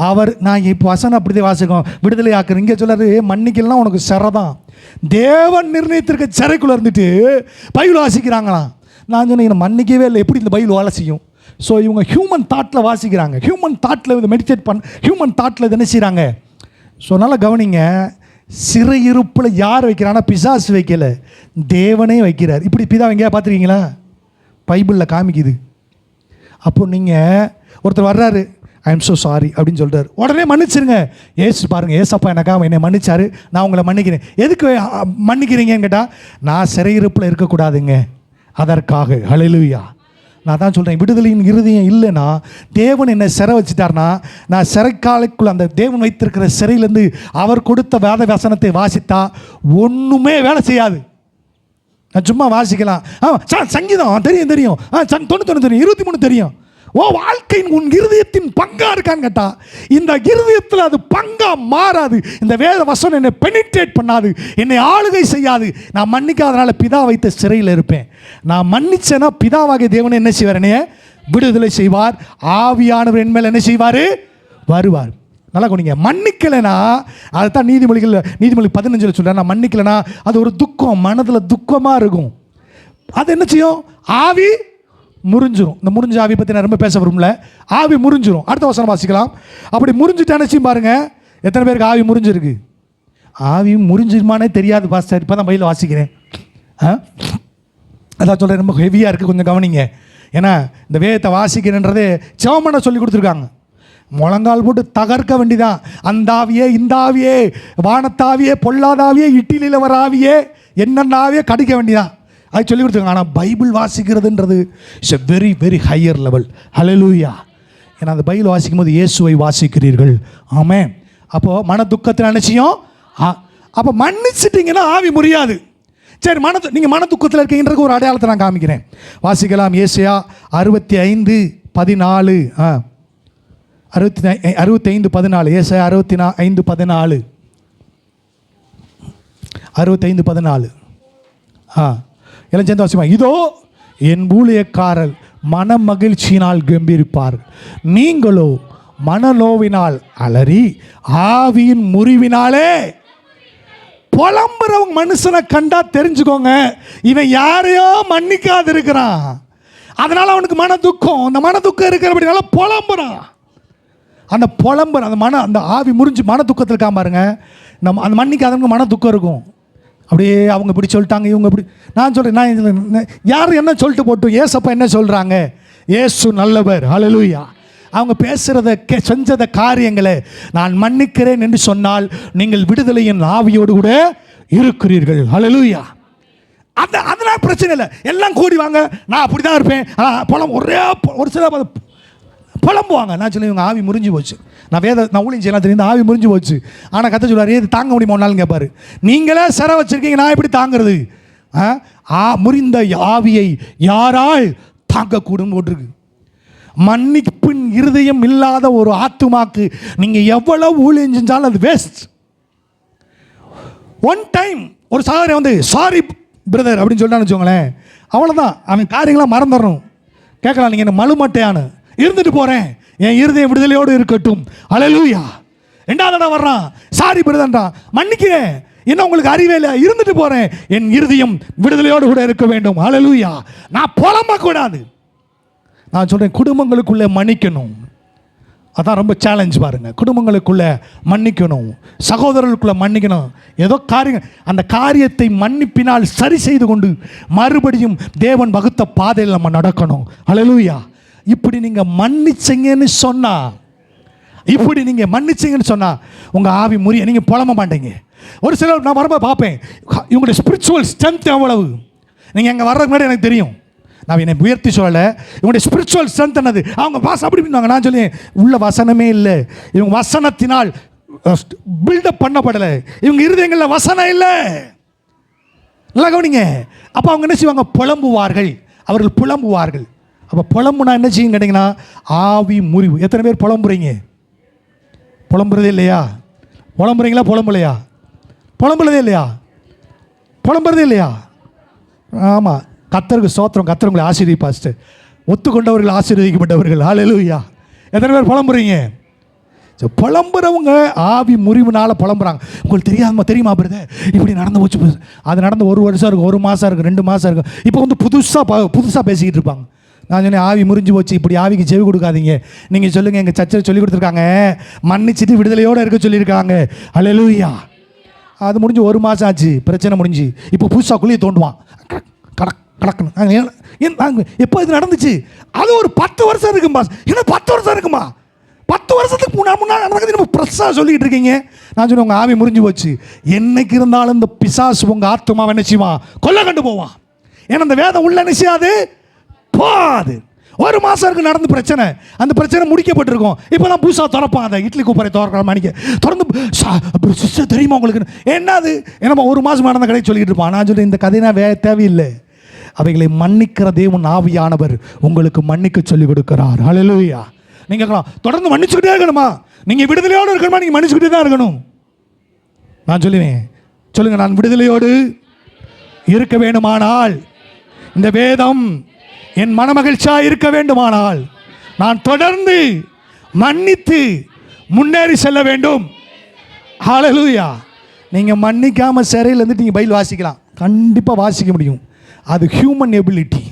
அவர். நான் இப்போ வசனம் அப்படிதான் வாசிக்கும், விடுதலை ஆக்குறேன். இங்கே சொல்லாரு மன்னிக்கலாம் உனக்கு சிறை தான். தேவன் நிர்ணயித்திருக்க சிறைக்குள்ளே இருந்துட்டு பைபிள் வாசிக்கிறாங்களாம். நான் சொன்னேன் மன்னிக்கவே இல்லை, எப்படி இந்த பைபிள் வேலை செய்யும்? ஸோ இவங்க ஹியூமன் தாட்டில் வாசிக்கிறாங்க. ஹியூமன் தாட்டில் இது மெடிடேட் ஹியூமன் தாட்டில் இது என்ன செய்கிறாங்க? ஸோ நல்லா கவனிங்க. சிறையிருப்பில் யார் வைக்கிறான்னா பிசாசு வைக்கல, தேவனே வைக்கிறார். இப்படி பிதா எங்கேயா பார்த்துருக்கீங்களா? பைபிளில் காமிக்குது. அப்போ நீங்கள் ஒருத்தர் வர்றாரு, ஐ எம் ஸோ சாரி அப்படின்னு சொல்கிறார், உடனே மன்னிச்சிருங்க. ஏசு பாருங்கள், ஏசப்பா எனக்காக என்னை மன்னிச்சாரு, நான் உங்களை மன்னிக்கிறேன். எதுக்கு மன்னிக்கிறீங்கன்னு கேட்டால், நான் சிறையிருப்பில் இருக்கக்கூடாதுங்க, அதற்காக. ஹல்லேலூயா. நான் தான் சொல்கிறேன், விடுதலையின் இருதயம் இல்லைன்னா, தேவன் என்னை சிறை வச்சுட்டார்னா, நான் சிறைக்காலைக்குள்ள அந்த தேவன் வைத்திருக்கிற சிறையிலேருந்து அவர் கொடுத்த வேத வசனத்தை வாசித்தா ஒன்றுமே வேலை செய்யாது. நான் சும்மா வாசிக்கலாம். சங்கீதம் தெரியும் 99 தெரியும், 23 தெரியும். வாழ்க்கையின் உன் இருதயத்தின் பங்கா இருக்கான்னு கேட்டா, இந்த இருதயத்தில் அது பங்கா மாறாது. இந்த வேத வசனம் என்னை பெனிட்ரேட் பண்ணாது, என்னை ஆளுகை செய்யாது. நான் மன்னிக்காதனால பிதா வைத்த சிறையில் இருப்பேன். நான் மன்னிச்சேன்னா பிதாவாகிய தேவனை என்ன செய்வார்? என்னைய விடுதலை செய்வார். ஆவியானவர் என் மேல் என்ன செய்வார்? வருவார். நல்லா கொண்டீங்க. மன்னிக்கலைன்னா, அதுதான் நீதிமொழி 15 சொல்கிறேன். நான் மன்னிக்கலைன்னா அது ஒரு துக்கம், மனதில் துக்கமாக இருக்கும். அது என்ன செய்யும்? ஆவி முறிஞ்சிரும். இந்த முறிஞ்ச ஆவி பற்றி நான் ரொம்ப பேச விரும்பல. ஆவி முறிஞ்சிரும். அடுத்த வசனம் வாசிக்கலாம். அப்படி முறிஞ்சிட்டு நினச்சியும் பாருங்க, எத்தனை பேருக்கு ஆவி முறிஞ்சிருக்கு? ஆவி முறிஞ்சிருமானே தெரியாது பாஸ்டர், இப்போ தான் பைபிள் வாசிக்கிறேன். அதான் சொல்கிறேன், ரொம்ப ஹெவியாக இருக்குது, கொஞ்சம் கவனிங்க. ஏன்னா இந்த வேதத்தை வாசிக்கிறேன்றதே செவமனை சொல்லி கொடுத்துருக்காங்க. முழங்கால் போட்டு தகர்க்க வேண்டிதான். அந்த ஆவியே, இந்த ஆவியே, வானத்தாவியே, பொல்லாதாவியே, இட்டிலில் வர ஆவியே, என்னென்ன ஆவியே கடிக்க வேண்டிதான். அது சொல்லி கொடுத்துருக்காங்க. ஆனால் பைபிள் வாசிக்கிறதுன்றது it's a very very higher level. Hallelujah. ஏன்னா அந்த பைபிள் வாசிக்கும் போது இயேசுவை வாசிக்கிறீர்கள். ஆமென். அப்போது மன துக்கத்தில் நினச்சியும் அப்போ மன்னிச்சிட்டிங்கன்னா ஆவி முறியாது. சரி, நீங்கள் மன துக்கத்தில் இருக்கீங்கன்றது ஒரு அடையாளத்தை நான் காமிக்கிறேன். வாசிக்கலாம். ஏசாயா 65:14. 65:14. ஏசாயா 65:14. 65:14. எல்லாம் சேர்ந்து வாசிப்பா. இதோ என் ஊழியக்காரர் மன மகிழ்ச்சியினால் கம்பீரிப்பார், நீங்களோ மனநோவினால் அலறி ஆவியின் முறிவினாலே புலம்புறவங்க. மனுஷனை கண்டா தெரிஞ்சுக்கோங்க, இவன் யாரையோ மன்னிக்காது இருக்கிறான், அதனால அவனுக்கு மன துக்கம். அந்த மன துக்கம் இருக்கிறபடினால புலம்புறான். அந்த புலம்புற அந்த ஆவி முறிஞ்சு மன துக்கத்தில் இருக்கா பாருங்க. நம்ம அந்த மன்னிக்காதவங்க மன துக்கம் இருக்கும். அப்படியே அவங்க இப்படி சொல்லிட்டாங்க, இவங்க இப்படி. நான் சொல்கிறேன், நான் யார் என்ன சொல்லிட்டு போட்டு, ஏசப்பா என்ன சொல்கிறாங்க? ஏசு நல்லவர். ஹல்லேலூயா. அவங்க பேசுகிறத செஞ்சத காரியங்களை நான் மன்னிக்கிறேன் என்று சொன்னால் நீங்கள் விடுதலையின் ஆவியோடு கூட இருக்கிறீர்கள். ஹல்லேலூயா. அதெல்லாம் பிரச்சனை இல்லை. எல்லாம் கூடி வாங்க, நான் அப்படி தான் இருப்பேன். ஒரே ஒரு சில புலம்புவாங்க. நான் சொல்லி இவங்க ஆவி முறிஞ்சு போச்சு, நான் ஊழியம் செய்யலாம் தெரியும், ஆவி முறிஞ்சு போச்சு. ஆனால் கத்த சொல்லுவார், இது தாங்க முடியுமா ஒன்னாலும் கேட்பாரு. நீங்களே சிறை வச்சிருக்கீங்க, நான் எப்படி தாங்கிறது? முறிந்த ஆவியை யாரால் தாங்கக்கூடும் போட்டிருக்கு. மன்னிப்பின் இருதயம் இல்லாத ஒரு ஆத்துமாக்கு நீங்கள் எவ்வளவு ஊழியம் செஞ்சாலும் அது வேஸ்ட். ஒன் டைம் ஒரு சகோதரன் வந்து சாரி பிரதர் அப்படின்னு சொன்னான்னு வச்சுக்கோங்களேன், அவ்வளோதான், அவன் காரியங்களாம் மறந்துடணும். கேட்கலாம், நீங்கள் என்ன மழுமட்டையானு இருந்துட்டு போகிறேன், என் இருதயம் விடுதலையோடு இருக்கட்டும். அல்லேலூயா. ரெண்டாவது தடவை வர்றான், சாரி பிரதர்ன்றான், மன்னிக்கிறேன், என்ன உங்களுக்கு அறிவே இல்லை, இருந்துட்டு போகிறேன், என் இருதயம் விடுதலையோடு கூட இருக்க வேண்டும். அல்லேலூயா. நான் புலம்பக்கூடாது. நான் சொல்கிறேன், குடும்பங்களுக்குள்ளே மன்னிக்கணும். அதான் ரொம்ப சேலஞ்ச் பாருங்கள். குடும்பங்களுக்குள்ளே மன்னிக்கணும், சகோதரர்களுக்குள்ளே மன்னிக்கணும். ஏதோ காரியம், அந்த காரியத்தை மன்னிப்பினால் சரி செய்து கொண்டு மறுபடியும் தேவன் வகுத்த பாதையில் நம்ம நடக்கணும். அல்லேலூயா. இப்படி நீங்கள் மன்னிச்சிங்கன்னு சொன்னால் உங்கள் ஆவி முறிய, நீங்கள் புலம்ப மாட்டீங்க. ஒரு சிலர் நான் வரும்போது பார்ப்பேன், இவங்களுடைய ஸ்பிரிச்சுவல் ஸ்ட்ரென்த் எவ்வளவு. நீங்கள் அங்கே வர்றதுக்கு முன்னாடி எனக்கு தெரியும், நான் என்னை உயர்த்தி சொல்லலை, இவங்களுடைய ஸ்பிரிச்சுவல் ஸ்ட்ரென்த் என்னது, அவங்க வாசம் அப்படி பண்ணுவாங்க. நான் சொல்லி உள்ள வசனமே இல்லை, இவங்க வசனத்தினால் பில்டப் பண்ணப்படலை, இவங்க இருதயங்களில் வசனம் இல்லை. நல்லா கவனிங்க. அப்போ அவங்க என்ன செய்வாங்க, புலம்புவார்கள், அவர்கள் புலம்புவார்கள். அப்போ புலம்புனா என்ன செய்யும் கேட்டிங்கன்னா, ஆவி முறிவு. எத்தனை பேர் புலம்புறீங்க? புலம்புறதே இல்லையா? புலம்புறீங்களா? புலம்புறதே இல்லையா? ஆமாம். கர்த்தருக்கு ஸ்தோத்திரம். கர்த்தர் உங்களை ஆசீர்வதிப்பார். ஒத்துக்கொண்டவர்கள் ஆசீர்வதிக்கப்பட்டவர்கள். ஹல்லேலூயா. எத்தனை பேர் புலம்புறீங்க? புலம்புறவங்க ஆவி முறிவுனால புலம்புறாங்க. உங்களுக்கு தெரியுமா பிரதர், இப்படி நடந்து போச்சு, அது நடந்து 1 வருஷம் இருக்கும், 1 மாதம் இருக்கும், 2 மாதம் இருக்கும். இப்போ வந்து புதுசாக பேசிக்கிட்டு இருப்பாங்க. நான் சொன்னேன், ஆவி முறிஞ்சு போச்சு, இப்படி ஆவிக்கு செவி கொடுக்காதீங்க. நீங்கள் சொல்லுங்கள், எங்கள் சர்ச்சில் சொல்லி கொடுத்துருக்காங்க, மன்னிச்சிட்டு விடுதலையோடு இருக்க சொல்லியிருக்காங்க. அல்லேலூயா. அது முடிஞ்சு 1 மாதம் ஆச்சு, பிரச்சனை முடிஞ்சு. இப்போ புதுசாக குழியை தோண்டுவான், கடக்கணும். எப்போ இது நடந்துச்சு? அது ஒரு 10 வருஷம் இருக்குமா? என்ன 10 வருஷம் இருக்குமா? 10 வருஷத்துக்கு முன்னாடி நடக்குது, நம்ம பிரஸ்ஸாக சொல்லிக்கிட்டு இருக்கீங்க. நான் சொன்னேன், உங்கள் ஆவி முறிஞ்சு போச்சு. என்னைக்கு இருந்தாலும் இந்த பிசாசு உங்கள் ஆத்துமாவை நிச்சயமா கொல்ல கண்டு போவான். ஏன்னா அந்த வேதம் உள்ள நிச்சயாது போகாது. 1 மாதம் இருக்கு நடந்து பிரச்சனை, அந்த பிரச்சனை முடிக்கப்பட்டிருக்கும். இப்போ தான் புதுசாக திறப்பான், அந்த இட்லி கூப்பரை திறக்கிற மணிக்கு திறந்து சிஸ்டர் தெரியுமா உங்களுக்கு என்னது, என்னம்மா 1 மாதம் நடந்த கதையை சொல்லிக்கிட்டு இருப்பான். நான் சொல்கிறேன், இந்த கதைனா தேவையில்லை. அவைகளை மன்னிக்கிற தேவன் ஆவியானவர் உங்களுக்கு மன்னிக்க சொல்லிக் கொடுக்கிறார். ஹல்லேலூயா. நீங்கள் தொடர்ந்து மன்னிச்சுக்கிட்டே இருக்கணுமா? நீங்கள் விடுதலையோடு இருக்கணுமா? நீங்கள் மன்னிச்சுக்கிட்டே தான் இருக்கணும். நான் சொல்லுங்க, நான் விடுதலையோடு இருக்க வேண்டுமானால், இந்த வேதம் என் மனமகிழ்ச்சியாக இருக்க வேண்டுமானால், நான் தொடர்ந்து மன்னித்து முன்னேறி செல்ல வேண்டும். ஹல்லேலூயா. நீங்கள் மன்னிக்காமல் சிறையில் இருந்துட்டு நீங்கள் பைபிள் வாசிக்கலாம், கண்டிப்பாக வாசிக்க முடியும். அது ஹியூமன் எபிலிட்டி.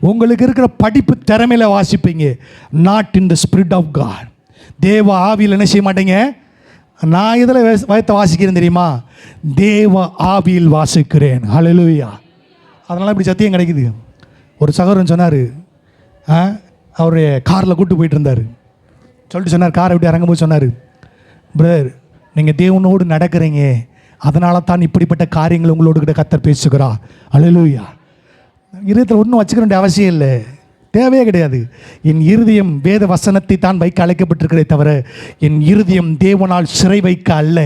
உங்களுக்கு இருக்கிற படிப்பு திறமையில் வாசிப்பீங்க, not in the spirit of God. தேவ ஆவியில் என்ன செய்ய மாட்டீங்க. நான் இதில் வயத்தை வாசிக்கிறேன் தெரியுமா? தேவ ஆவியில் வாசிக்கிறேன். ஹல்லேலூயா. அதனால் இப்படி சத்தியம் கிடைக்குது. ஒரு சகோதரன் சொன்னார், அவருடைய காரில் கூப்பிட்டு போயிட்டு இருந்தார். சொல்லிட்டு சொன்னார், காரை விட்டு இறங்கும்போது சொன்னார், பிரதர் நீங்கள் தேவனோடு நடக்கிறீங்க, அதனால தான் இப்படிப்பட்ட காரியங்கள் உங்களோடு கிட்ட கர்த்தர் பேசுகிறா. அல்லேலூயா. இருதயத்தில் ஒன்றும் வச்சுக்க வேண்டிய அவசியம் இல்லை, தேவையே கிடையாது. என் இருதயம் வேத வசனத்தை தான் வைக்க அழைக்கப்பட்டிருக்கிறே தவிர என் இருதயம் தேவனால் சிறை வைக்க அல்ல.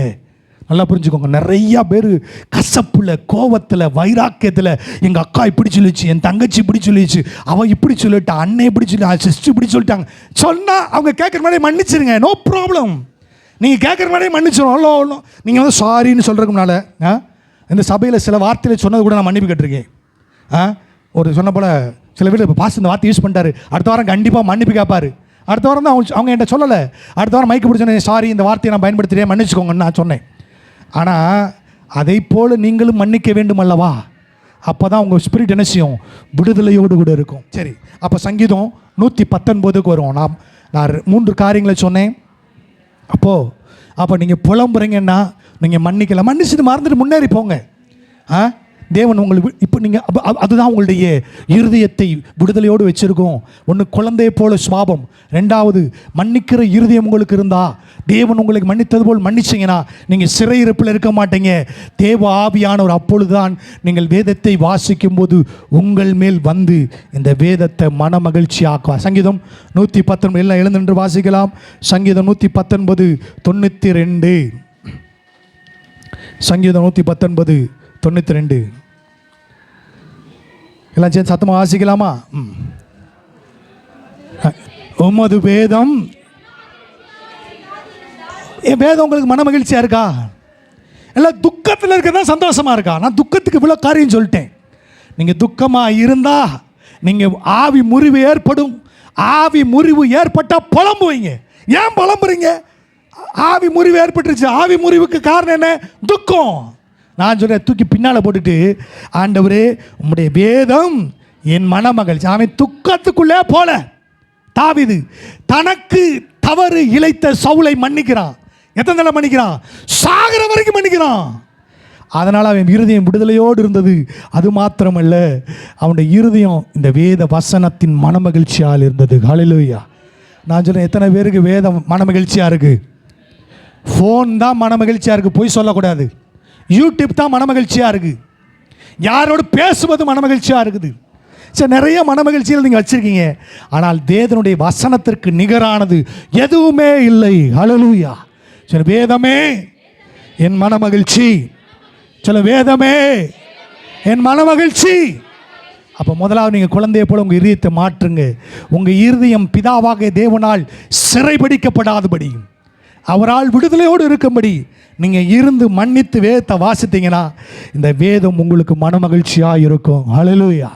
நல்லா புரிஞ்சுக்கோங்க. நிறையா பேர் கசப்புல, கோவத்தில், வைராக்கியத்தில், எங்கள் அக்கா இப்படி சொல்லிச்சு, என் தங்கச்சி இப்படி சொல்லிச்சு, அவள் இப்படி சொல்லிட்டா, அண்ணன் இப்படி சொல்லி, சிஸ்டர் இப்படி சொல்லிட்டாங்க. சொன்னால் அவங்க கேட்குற மாதிரி மன்னிச்சிருங்க, நோ ப்ராப்ளம். நீங்கள் கேட்குற மாதிரியே மன்னிச்சிடும். அவ்வளோ நீங்கள் வந்து சாரின்னு சொல்கிறதுக்கு முன்னால் இந்த சபையில் சில வார்த்தையில் சொன்னது கூட நான் மன்னிப்பு கேட்டிருக்கேன். ஒரு சொன்ன போல் சில பேர் இப்போ பாஸ் இந்த வார்த்தை யூஸ் பண்ணிட்டாரு, அடுத்த வாரம் கண்டிப்பாக மன்னிப்பு கேட்பார். அடுத்த வாரம் தான் அவங்க என்கிட்ட சொல்லலை, அடுத்த வாரம் மைக்கு பிடிச்சோன்னே சாரி இந்த வார்த்தையை நான் பயன்படுத்துகிறேன், மன்னிச்சுக்கோங்கன்னு நான் சொன்னேன். ஆனால் அதை போல் நீங்களும் மன்னிக்க வேண்டும் அல்லவா? அப்போ தான் உங்கள் ஸ்பிரிட் என்ன செய்யும், விடுதலையோடு கூட இருக்கும். சரி, அப்போ சங்கீதம் 119க்கு வருவோம். நான் 3 காரியங்களை சொன்னேன். அப்போ நீங்கள் புலம்புறீங்கன்னா நீங்கள் மன்னிக்கலாம், மன்னிச்சுட்டு மறந்துட்டு முன்னேறி போங்க. தேவன் உங்களுக்கு இப்போ நீங்கள் அதுதான் உங்களுடைய இருதயத்தை விடுதலையோடு வச்சுருக்கோம். ஒன்று குழந்தையை போல சுவாபம், 2வது மன்னிக்கிற இருதயம் உங்களுக்கு இருந்தால் தேவன் உங்களுக்கு மன்னித்தது போல் மன்னிச்சிங்கன்னா நீங்கள் சிறையிருப்பில் இருக்க மாட்டீங்க. தேவ ஆவியானவர் அப்பொழுதுதான் நீங்கள் வேதத்தை வாசிக்கும் போது உங்கள் மேல் வந்து இந்த வேதத்தை மன மகிழ்ச்சி ஆக்குவார். சங்கீதம் 119 எல்லாம் எழுந்து வாசிக்கலாம். சங்கீதம் 119:92. சங்கீதம் 119:92 எல்லாம் சேர்ந்து சத்தமாக வாசிக்கலாமா? உமது வேதம், என் வேதம் உங்களுக்கு மன மகிழ்ச்சியாக இருக்கா? எல்லாம் துக்கத்தில் இருக்கதான் சந்தோஷமாக இருக்கா? நான் துக்கத்துக்கு இவ்வளோ காரியம் சொல்லிட்டேன். நீங்கள் துக்கமாக இருந்தால் நீங்கள் ஆவி முறிவு ஏற்படும். ஆவி முறிவு ஏற்பட்டால் புலம்புவீங்க. ஏன் புலம்புறீங்க? ஆவி முறிவு ஏற்பட்டுருச்சு. ஆவி முறிவுக்கு காரணம் என்ன? துக்கம். நான் சொல்கிறேன், தூக்கி பின்னால் போட்டுட்டு, ஆண்டவரே உம்முடைய வேதம் என் மன மகிழ்ச்சி. அவன் துக்கத்துக்குள்ளே போல. தாவீது தனக்கு தவறு இழைத்த சவுலை மன்னிக்கிறான். எத்தனை தடவை மன்னிக்கிறான்? சாகிற வரைக்கும் மன்னிக்கிறான். அதனால் அவன் இருதயம் விடுதலையோடு இருந்தது. அது மாத்திரமல்ல, அவனுடைய இருதயம் இந்த வேத வசனத்தின் மன மகிழ்ச்சியால் இருந்தது. ஹல்லேலூயா. நான் சொல்கிறேன், எத்தனை பேருக்கு வேதம் மன மகிழ்ச்சியாக இருக்குது? ஃபோன் தான் மன மகிழ்ச்சியாக இருக்குது, பொய் சொல்லக்கூடாது. யூடியூப் தான் மன மகிழ்ச்சியாக இருக்குது. யாரோடு பேசுவது மன மகிழ்ச்சியாக இருக்குது. சரி, நிறைய மன மகிழ்ச்சியில் நீங்கள் வச்சுருக்கீங்க. ஆனால் வேதனுடைய வசனத்திற்கு நிகரானது எதுவுமே இல்லை. ஹல்லேலூயா. சரி, வேதமே என் மன மகிழ்ச்சி. சில வேதமே என் மன மகிழ்ச்சி. அப்போ முதலாவது நீங்கள் குழந்தையை போல உங்கள் இருதயத்தை மாற்றுங்க. உங்கள் இருதயம் பிதாவாக தேவனால் சிறைபிடிக்கப்படாதபடி, அவரால் விடுதலையோடு இருக்கும்படி நீங்கள் இருந்து மன்னித்து வேதத்தை வாசித்தீங்கன்னா இந்த வேதம் உங்களுக்கு மன மகிழ்ச்சியாக இருக்கும். ஹல்லேலூயா.